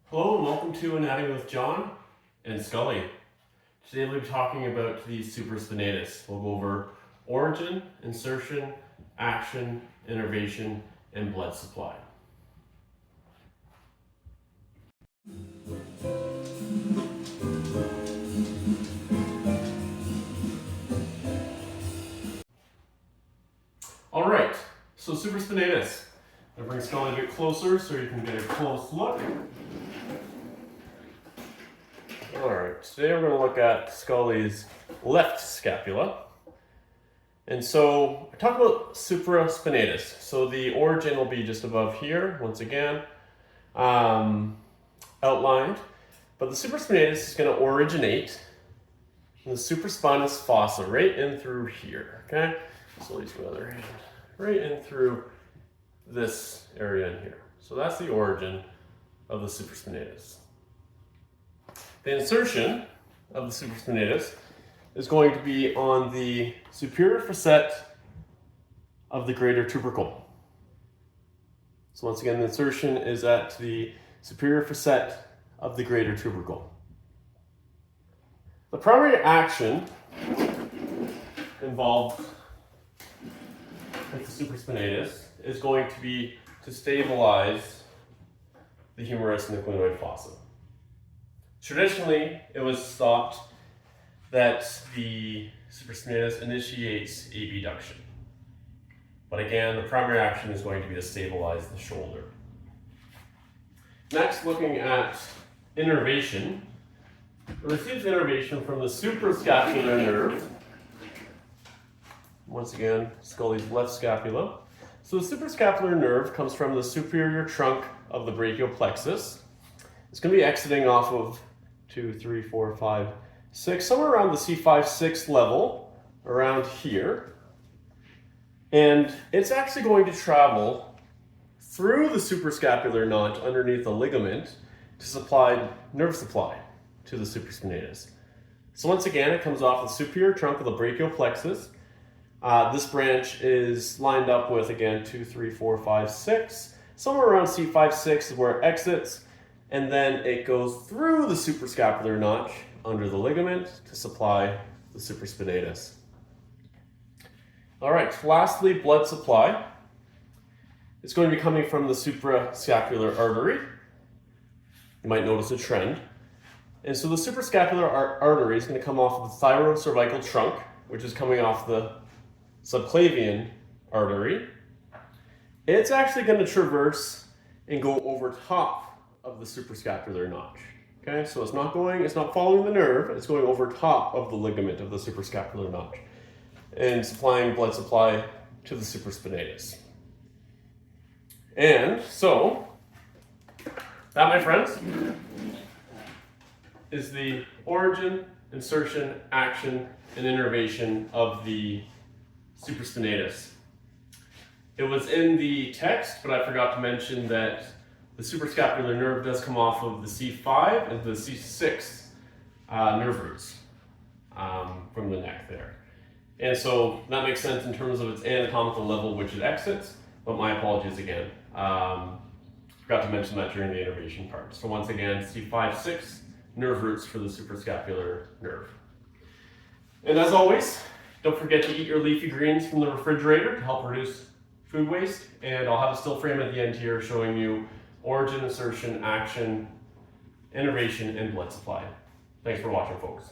Hello and welcome to Anatomy with John and Scully. Today we'll be talking about the supraspinatus. We'll go over origin, insertion, action, innervation, and blood supply. Alright, so supraspinatus. I'm going to bring Scully a bit closer so you can get a close look. Alright, today we're going to look at Scully's left scapula. And so I talk about supraspinatus. So the origin will be just above here, once again, outlined. But the supraspinatus is going to originate in the supraspinous fossa, right in through here. Okay? So use my other hand. Right in through this area in here. So that's the origin of the supraspinatus. The insertion of the supraspinatus is going to be on the superior facet of the greater turbercle. So once again, the insertion is at the superior facet of the greater turbercle. The primary action involved with the supraspinatus is going to be to stabilize the humerus and the glenoid fossa. Traditionally, it was thought that the supraspinatus initiates abduction. But again, the primary action is going to be to stabilize the shoulder. Next, looking at innervation. It receives innervation from the suprascapular nerve. Once again, Scully's left scapula. So the suprascapular nerve comes from the superior trunk of the brachial plexus. It's going to be exiting off of 2, 3, 4, 5, 6, somewhere around the C5, 6 level, around here. And it's actually going to travel through the suprascapular notch underneath the ligament to supply nerve supply to the supraspinatus. So once again, it comes off the superior trunk of the brachial plexus. This branch is lined up with, again, 2, 3, 4, 5, 6. Somewhere around C5, 6 is where it exits. And then it goes through the suprascapular notch under the ligament to supply the supraspinatus. All right, lastly, blood supply. It's going to be coming from the suprascapular artery. You might notice a trend. And so the suprascapular artery is going to come off of the thyrocervical trunk, which is coming off the subclavian artery. It's actually going to traverse and go over top of the suprascapular notch. Okay, so it's not following the nerve, it's going over top of the ligament of the suprascapular notch and supplying blood supply to the supraspinatus. And so, that, my friends, is the origin, insertion, action, and innervation of the supraspinatus. It was in the text, but I forgot to mention that the suprascapular nerve does come off of the C5 and the C6 nerve roots from the neck there. And so that makes sense in terms of its anatomical level which it exits, but my apologies again. Forgot to mention that during the innervation part. So once again, C5, 6 nerve roots for the suprascapular nerve. And as always, don't forget to eat your leafy greens from the refrigerator to help reduce food waste. And I'll have a still frame at the end here showing you origin, insertion, action, innervation, and blood supply. Thanks for watching, folks.